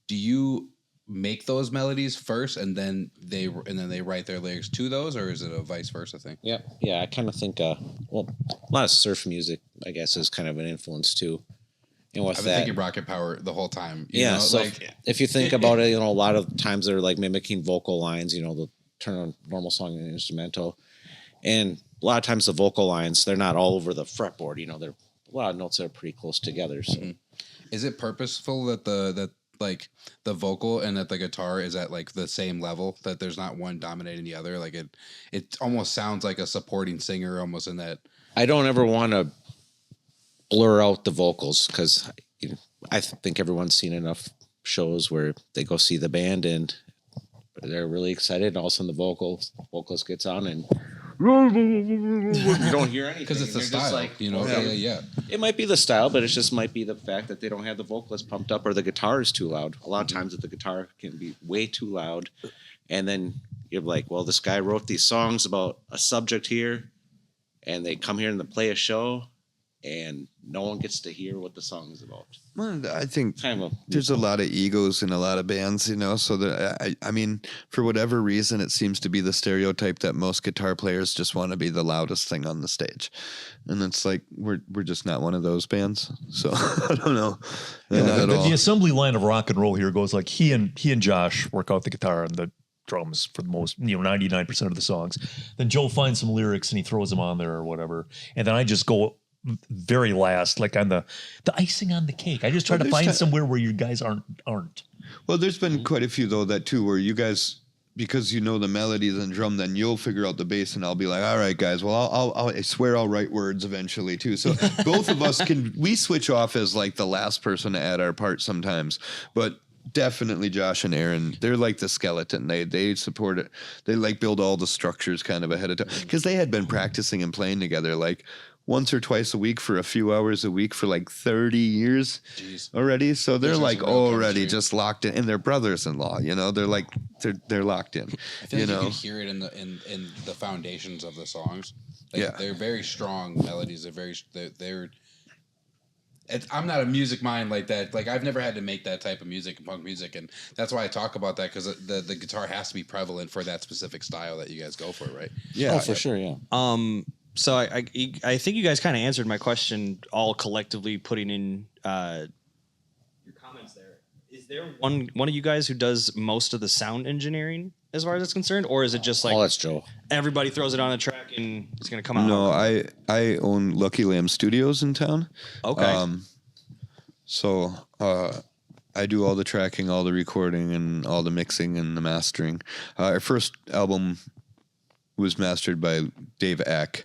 Do you make those melodies first and then they write their lyrics to those, or is it a vice versa thing? Yeah. I kind of think, a lot of surf music, I guess, is kind of an influence too. And with I've been that, thinking Rocket Power the whole time. yeah. know, So like, if you think about it, a lot of times they're like mimicking vocal lines. They'll turn a normal song into an instrumental, and a lot of times the vocal lines, they're not all over the fretboard. They're a lot of notes that are pretty close together. So. Mm-hmm. Is it purposeful that the vocal and that the guitar is at like the same level, that there's not one dominating the other? Like it almost sounds like a supporting singer almost in that. I don't ever want to blur out the vocals because I think everyone's seen enough shows where they go see the band and they're really excited, and all of a sudden the vocalist gets on and you don't hear anything Because it's the They're style, just like, Yeah. It might be the style, but it just might be the fact that they don't have the vocalist pumped up or the guitar is too loud. A lot of times the guitar can be way too loud, and then you're like, well, this guy wrote these songs about a subject here, and they come here and they play a show, and no one gets to hear what the song is about. Well, I think Kind of there's a lot of egos in a lot of bands, so that I mean, for whatever reason, it seems to be the stereotype that most guitar players just want to be the loudest thing on the stage, and it's like we're just not one of those bands. So I don't know. Not at all. The assembly line of rock and roll here goes like he and Josh work out the guitar and the drums for the most, 99% of the songs. Then Joe finds some lyrics and he throws them on there or whatever, and then I just go very last, like on the icing on the cake. I just try to find somewhere where you guys aren't. Well, there's been quite a few though that too, where you guys, because you know the melodies and drum, then you'll figure out the bass, and I'll be like, all right, guys, well, I swear I'll write words eventually too. So both of us we switch off as like the last person to add our part sometimes, but definitely Josh and Aaron, they're like the skeleton. They support it. They like build all the structures kind of ahead of time, because they had been practicing and playing together like once or twice a week for a few hours a week for like 30 years already. So they're like already just locked in, and they're brothers-in-law, you know, they're like, they're locked in. I feel like you can hear it in the foundations of the songs. Like, they're very strong melodies. I'm not a music mind like that. Like, I've never had to make that type of music, punk music, and that's why I talk about that, because the guitar has to be prevalent for that specific style that you guys go for, right? Yeah, for sure. Yeah. So I think you guys kind of answered my question all collectively, putting in your comments there. Is there one of you guys who does most of the sound engineering as far as it's concerned, or is it just like that's Joe? Everybody throws it on a track and it's gonna come out? No, I own Lucky Lamb Studios in town. Okay. So I do all the tracking, all the recording, and all the mixing and the mastering. Our first album was mastered by Dave Ack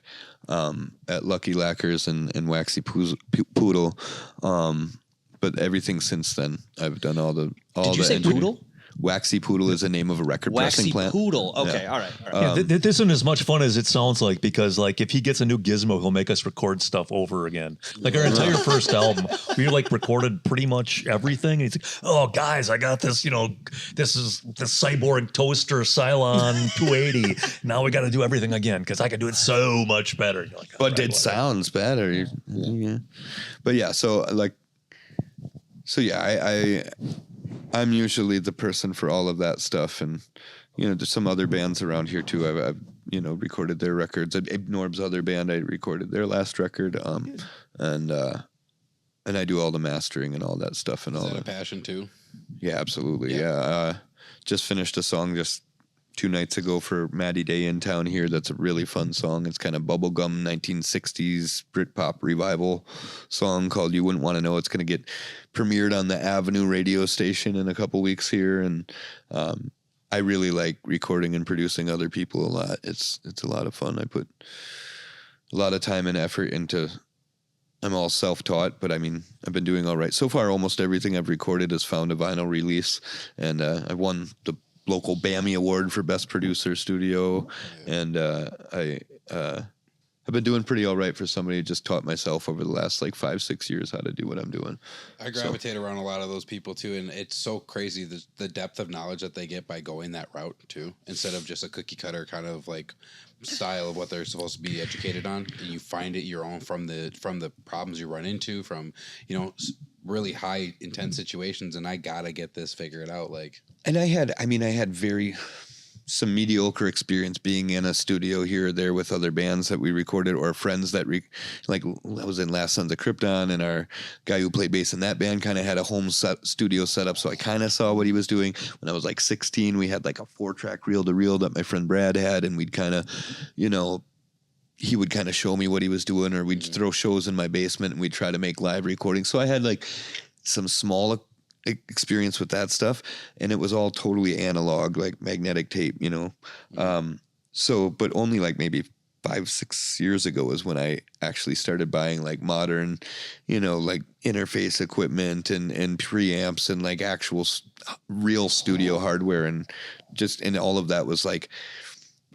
at Lucky Lacquers and Waxy Poodle. But everything since then, I've done all the. Did you say Poodle? Waxy Poodle is the name of a record pressing plant. Waxy Poodle. Okay, all right. Yeah, this isn't as much fun as it sounds like, because like if he gets a new gizmo, he'll make us record stuff over again. Like our entire first album, we like recorded pretty much everything. And he's like, "Oh, guys, I got this. You know, this is the cyborg toaster Cylon 280. Now we got to do everything again because I can do it so much better." You're like, but it sounds better. Yeah. But yeah, I'm usually the person for all of that stuff, and there's some other bands around here too. I've recorded their records. Abe Norb's other band, I recorded their last record, and I do all the mastering and all that stuff and Is all that that. a passion too? Yeah, absolutely. Yeah, just finished a song just 2 nights ago for Maddie Day in town here. That's a really fun song. It's kind of bubblegum 1960s Britpop revival song called "You Wouldn't Want to Know." It's going to get premiered on the Avenue radio station in a couple weeks here, and I really like recording and producing other people a lot. It's a lot of fun. I put a lot of time and effort into. I'm all self-taught, but I mean, I've been doing all right so far. Almost everything I've recorded has found a vinyl release, and I won the local BAMI Award for Best Producer Studio, and I've been doing pretty all right for somebody who just taught myself over the last like 5-6 years how to do what I'm doing. I gravitate around a lot of those people too, and it's so crazy the depth of knowledge that they get by going that route too, instead of just a cookie cutter kind of like style of what they're supposed to be educated on. And you find it your own from the problems you run into, from really high intense situations, and I gotta get this figured out. Like, and I had some mediocre experience being in a studio here or there with other bands that we recorded, or friends that like I was in Last Sons of Krypton, and our guy who played bass in that band kind of had a home studio setup, so I kind of saw what he was doing. When I was like 16, we had like a 4-track reel-to-reel that my friend Brad had, and we'd kind of, he would kind of show me what he was doing, or we'd throw shows in my basement and we'd try to make live recordings. So I had like some small experience with that stuff, and it was all totally analog, like magnetic tape, but only like maybe 5-6 years ago is when I actually started buying like modern, like interface equipment and preamps and like actual real studio hardware, and all of that was like,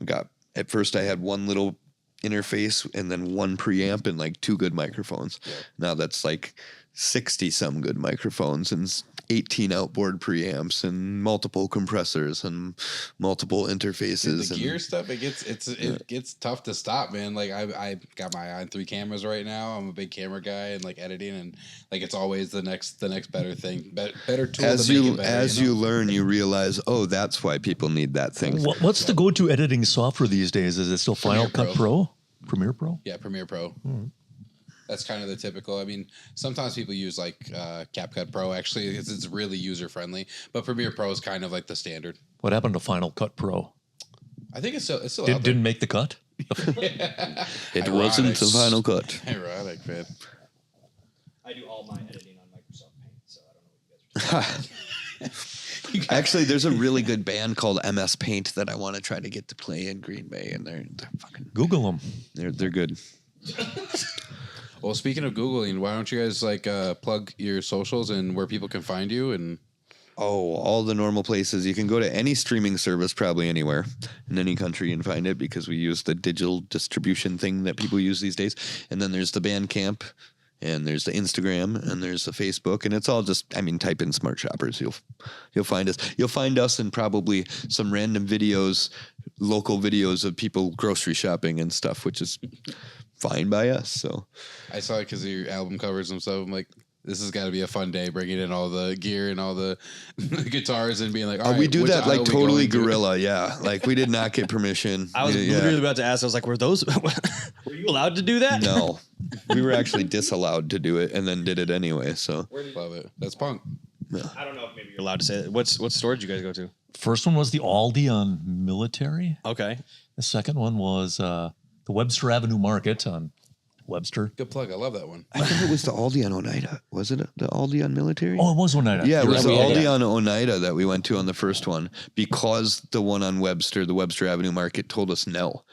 at first I had one little interface and then one preamp and like 2 good microphones. Yeah. Now that's like 60 some good microphones and 18 outboard preamps and multiple compressors and multiple interfaces. The gear stuff, it gets tough to stop, man. Like I got my eye on 3 cameras right now. I'm a big camera guy, and like editing, and like it's always the next better thing, better tool. As you learn, you realize, oh, that's why people need that thing. What's the go-to editing software these days? Is it still Final Cut Pro? Premiere Pro? Yeah, Premiere Pro. Mm-hmm. That's kind of the typical. I mean, sometimes people use like CapCut Pro. Actually, it's really user friendly, but Premiere Pro is kind of like the standard. What happened to Final Cut Pro? I think it's still out there. Didn't make the cut? It wasn't the final cut. Ironic, man. I do all my editing on Microsoft Paint, so I don't know what you guys are talking Actually, there's a really good band called MS Paint that I want to try to get to play in Green Bay, and they're fucking Google them. they're good. Well, speaking of Googling, why don't you guys plug your socials and where people can find you? And Oh, all the normal places. You can go to any streaming service, probably anywhere in any country, and find it because we use the digital distribution thing that people use these days. And then there's the Bandcamp, and there's the Instagram, and there's the Facebook, and it's all just, type in Smart Shoppers. You'll find us. You'll find us in probably some random videos, local videos of people grocery shopping and stuff, which is fine by us. So I saw it because of your album covers and stuff. I'm like, this has got to be a fun day, bringing in all the gear and all the guitars and being like, all right, we do which that aisle like we totally going to? guerrilla. Yeah. Like we did not get permission. I was literally about to ask. I was like, were you allowed to do that? No, we were actually disallowed to do it and then did it anyway. So Love it. That's punk. I don't know if maybe you're allowed to say it. What store did you guys go to? First one was the Aldi on Military. Okay. The second one was the Webster Avenue Market on Webster. Good plug. I love that one. I think it was the Aldi on Oneida. Was it the Aldi on Military? Oh, it was one night. Yeah, it was the Yeah. Aldi on Oneida that we went to on the first one because the one on Webster, the Webster Avenue Market, told us no.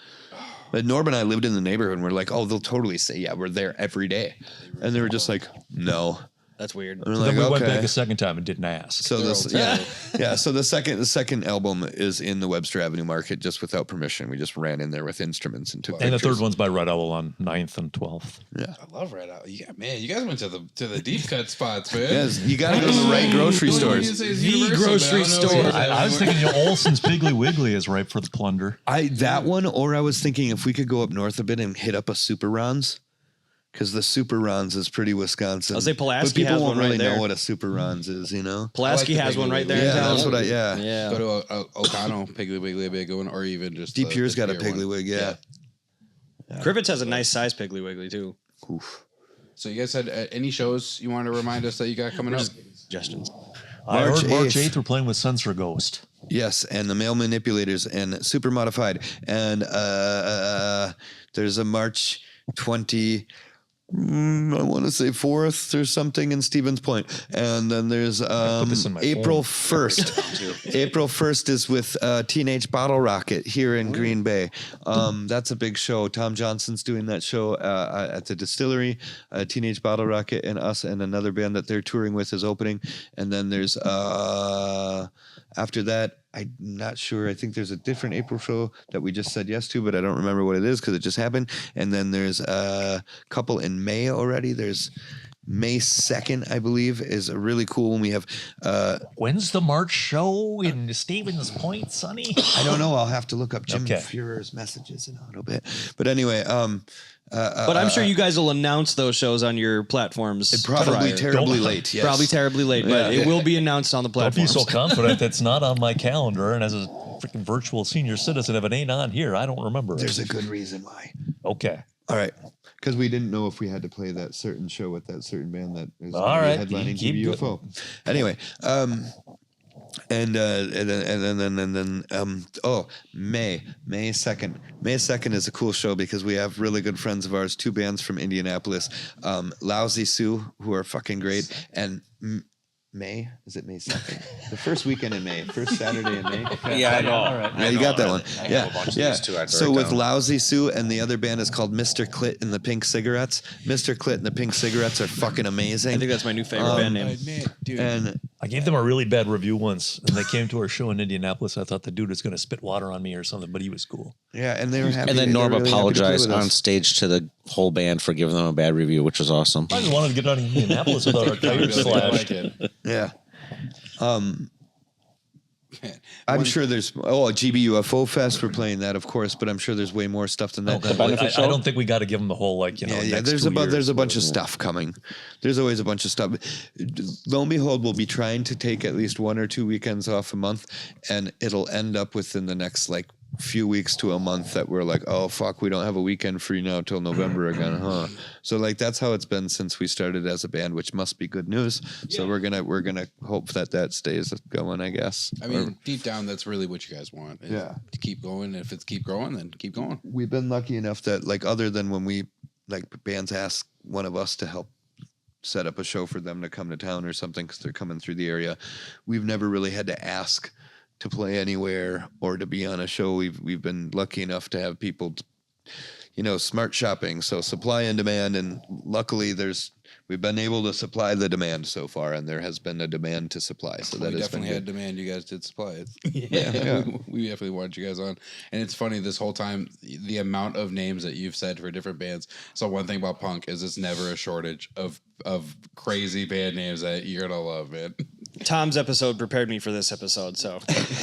But Norb and I lived in the neighborhood and we're like, oh, they'll totally say, yeah, we're there every day. And they were just like, no. That's weird. And we're So like, then we went okay. back a second time and didn't ask. So this, yeah. So the second album is in the Webster Avenue Market just without permission. We just ran in there with instruments and took And the pictures. third one's by Red Owl on 9th and 12th. Yeah. I love Red Owl. Yeah, man, you guys went to the deep cut spots, man. Yes, you got to go to the right grocery stores. The grocery store. I was thinking Olson's Piggly Wiggly is ripe for the plunder. That one, or I was thinking if we could go up north a bit and hit up a Super Ron's, because the Super Ron's is pretty Wisconsin. I'll say Pulaski but people has won't one really right there. know what a Super Ron's is, you know? Pulaski I like the has one Piggly right there Wiggly. in Yeah, town. that's what I, yeah. Yeah. Go to O'Connell, Piggly Wiggly, would be a good one, or even just Deep Pure's got a Pier Piggly one. Wig, yeah. Crivet's has a nice size Piggly Wiggly too. Oof. So you guys had any shows you want to remind us that you got coming up? Suggestions. I heard March 8th. 8th we're playing with Sensor Ghost. Yes, and the Male Manipulators and Super Modified. And there's a March 20... I want to say 4th or something in Stevens Point. And then there's this in my April phone. 1st. April 1st is with Teenage Bottle Rocket here in Green Bay. That's a big show. Tom Johnson's doing that show at the distillery. Teenage Bottle Rocket and us and another band that they're touring with is opening. And then there's after that, I'm not sure. I think there's a different April show that we just said yes to, but I don't remember what it is because it just happened. And then there's a couple in May already. There's May 2nd, I believe, is a really cool one. We have, When's the March show in Stevens Point, Sonny? I don't know. I'll have to look up Jim Okay. Führer's messages in a little bit. But anyway, But I'm sure you guys will announce those shows on your platforms. probably prior. terribly Don't- late. Yes. Probably terribly late, but it will be announced on the Don't be platforms. so confident that's not on my calendar. And as a freaking virtual senior citizen, if it ain't on here, I don't remember There's it. a good reason why. Okay. All right. Because we didn't know if we had to play that certain show with that certain band that is All right, headlining keep UFO. Anyway, and then May 2nd. May 2nd is a cool show because we have really good friends of ours, two bands from Indianapolis, Lousy Sue, who are fucking great, and May? Is it May 2nd? The first weekend in May, first Saturday in May. Yeah, I know. All right. Yeah, you got that one. I Yeah, have a bunch of yeah. these too. I So wrote with down. Lousy Sue and the other band is called Mr. Clit and the Pink Cigarettes. Mr. Clit and the Pink Cigarettes are fucking amazing. I think that's my new favorite band name. Dude. and I gave them a really bad review once, and they came to our show in Indianapolis. I thought the dude was going to spit water on me or something, but he was cool. yeah, and they were happy. And then they were Norm really happy to play apologized with us. on stage to the whole band for giving them a bad review, which was awesome. I just wanted to get out of Indianapolis without our tires slashed. Yeah. I'm sure there's GB UFO Fest. We're playing that, of course, but I'm sure there's way more stuff than that. I don't think we got to give them the whole Yeah, next there's 2 a there's years. a bunch of stuff coming. There's always a bunch of stuff. Lo and behold, we'll be trying to take at least 1 or 2 weekends off a month, and it'll end up within the next few weeks to a month that we're like, oh fuck, we don't have a weekend free now till November again, huh? So like that's how it's been since we started as a band, which must be good news. So we're gonna hope that stays going, I guess. I mean, deep down, that's really what you guys want. Is Yeah. to keep going. If it's keep growing, then keep going. We've been lucky enough that like other than when we like bands ask one of us to help set up a show for them to come to town or something because they're coming through the area, we've never really had to ask to play anywhere or to be on a show. We've been lucky enough to have people, smart shopping, so supply and demand, and luckily we've been able to supply the demand so far, and there has been a demand to supply. So that We has definitely been had good. demand. You guys did supply it. Yeah. We definitely wanted you guys on. And it's funny this whole time, the amount of names that you've said for different bands. So one thing about punk is it's never a shortage of crazy band names that you're gonna love, man. Tom's episode prepared me for this episode, so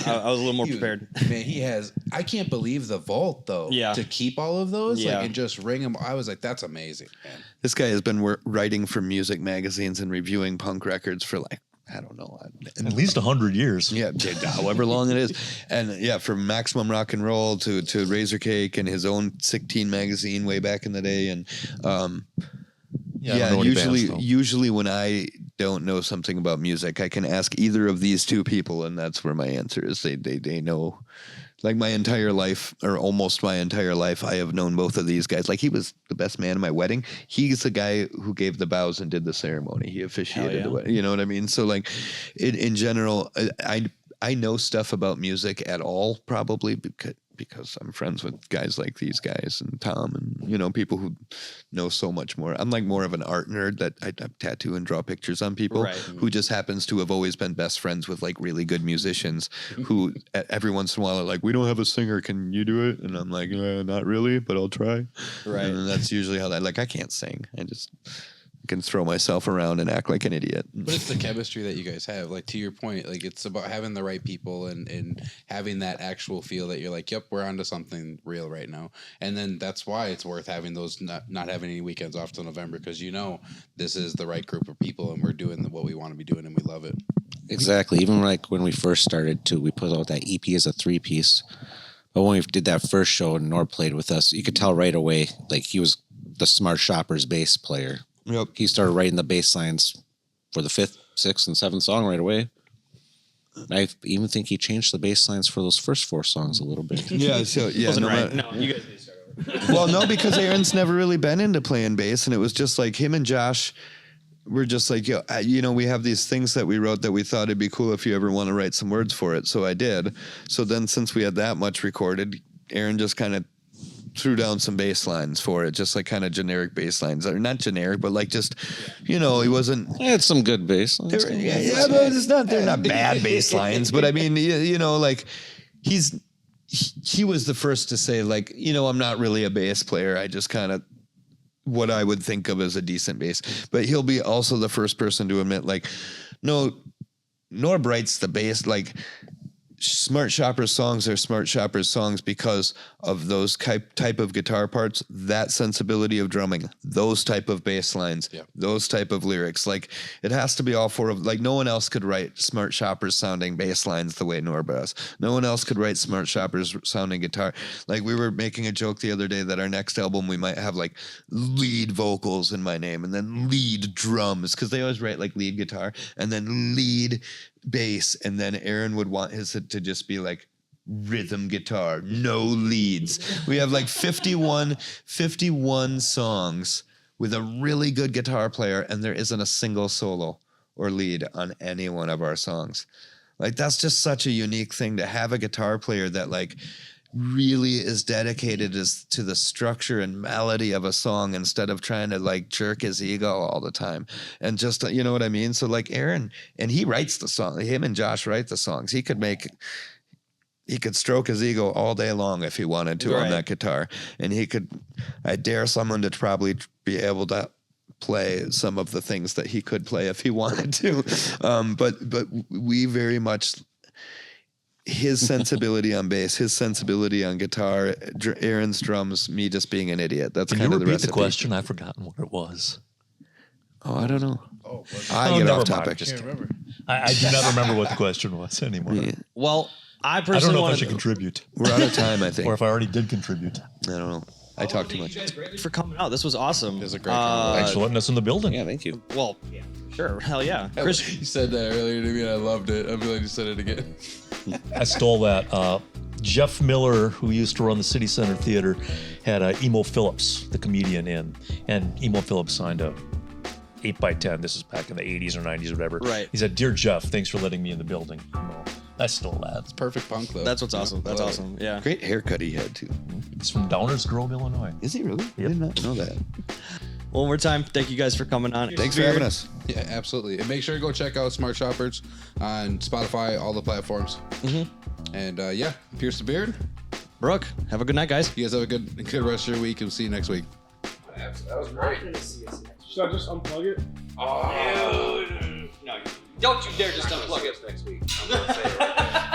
I was a little more prepared. Man, he has. I can't believe the vault though. Yeah. To keep all of those, Yeah. and just ring them. I was like, that's amazing, man. This guy has been writing for music magazines and reviewing punk records for like, I don't know, At least 100 years. yeah, however long it is. And yeah, from Maximum Rock and Roll to Razor Cake and his own Sick Teen magazine way back in the day. And I don't know any bands, though. usually when I don't know something about music, I can ask either of these two people, and that's where my answer is. They know. Like my entire life, or almost my entire life, I have known both of these guys. Like he was the best man at my wedding. He's the guy who gave the vows and did the ceremony. He officiated the wedding. You know what I mean? So like, in general, I know stuff about music at all, probably because I'm friends with guys like these guys and Tom and people who know so much more. I'm like more of an art nerd that I tattoo and draw pictures on people who just happens to have always been best friends with like really good musicians who every once in a while are like, we don't have a singer, can you do it? And I'm like, not really, but I'll try. Right. And that's usually how I can't sing. I just can throw myself around and act like an idiot. But it's the chemistry that you guys have. Like to your point, like it's about having the right people and having that actual feel that you're like, yep, we're onto something real right now. And then that's why it's worth having those not having any weekends off till November, because this is the right group of people and we're doing what we want to be doing and we love it. Exactly. Even like when we first started we put out that EP as a 3-piece. But when we did that first show and Nor played with us, you could tell right away, like he was the Smart Shoppers bass player. Yep. He started writing the bass lines for the 5th, 6th, and 7th song right away. I even think he changed the bass lines for those first 4 songs a little bit. Yeah, so yeah, Wasn't no right. matter- No, you guys need to start over. Well, no, because Aaron's never really been into playing bass, and it was just like him and Josh were just like, we have these things that we wrote that we thought it'd be cool if you ever want to write some words for it. So I did. So then since we had that much recorded, Aaron just kind of threw down some bass lines for it, just like kind of generic bass lines. Or not generic, but like just, he wasn't... I had some good bass lines. But they're not bad bass lines, but I mean, like he was the first to say like, I'm not really a bass player. I just kind of what I would think of as a decent bass, but he'll be also the first person to admit like, no, Norb writes the bass, like Smart Shoppers songs are Smart Shoppers songs because of those type of guitar parts, that sensibility of drumming, those type of bass lines, those type of lyrics. Like it has to be all 4 of, like no one else could write Smart Shoppers sounding bass lines the way Norb does. No one else could write Smart Shoppers sounding guitar. Like we were making a joke the other day that our next album we might have like lead vocals in my name and then lead drums, because they always write like lead guitar and then lead bass, and then Aaron would want his to just be like rhythm guitar, no leads. We have like 51 songs with a really good guitar player, and there isn't a single solo or lead on any one of our songs. Like that's just such a unique thing to have a guitar player that like really is dedicated to the structure and melody of a song instead of trying to like jerk his ego all the time. And just, you know what I mean? So like Aaron, and he writes the song, him and Josh write the songs. He could stroke his ego all day long if he wanted to on that guitar. And I dare someone to probably be able to play some of the things that he could play if he wanted to. But we very much, his sensibility on bass, his sensibility on guitar, Aaron's drums, me just being an idiot. That's Can kind you of the repeat recipe. the question? I've forgotten what it was. Oh, I don't know. Oh, I Oh, get never off mind. topic. can't remember. I do not remember what the question was anymore. Yeah. Well, I I don't personally know if I want should to contribute, We're out of time, I think. or if I already did contribute. I don't know. I talk too much. Thank you guys greatly for coming out. This was awesome. It was a great convo. Thanks for letting us in the building. Yeah, thank you. Well, yeah, sure. Hell yeah. Chris, You said that earlier to me, and I loved it. I'm glad you said it again. I stole that. Jeff Miller, who used to run the City Center Theater, had Emo Phillips, the comedian, in, and Emo Phillips signed a 8x10. This is back in the 80s or 90s or whatever. Right. He said, "Dear Jeff, thanks for letting me in the building." I stole that. It's perfect punk, though. that's what's awesome. That's I love awesome. Yeah. Great haircut he had too. It's from Downers Grove, Illinois. Is he really? I did not know that. One more time, thank you guys for coming on. Thanks for having us. Yeah, absolutely. And make sure to go check out Smart Shoppers on Spotify, all the platforms. And yeah, PiersDaBeard. Brooke, have a good night, guys. You guys have a good rest of your week, and we'll see you next week. That was great. Should I just unplug it? Oh, no. Don't you dare just unplug it next week. I'm gonna say it right there.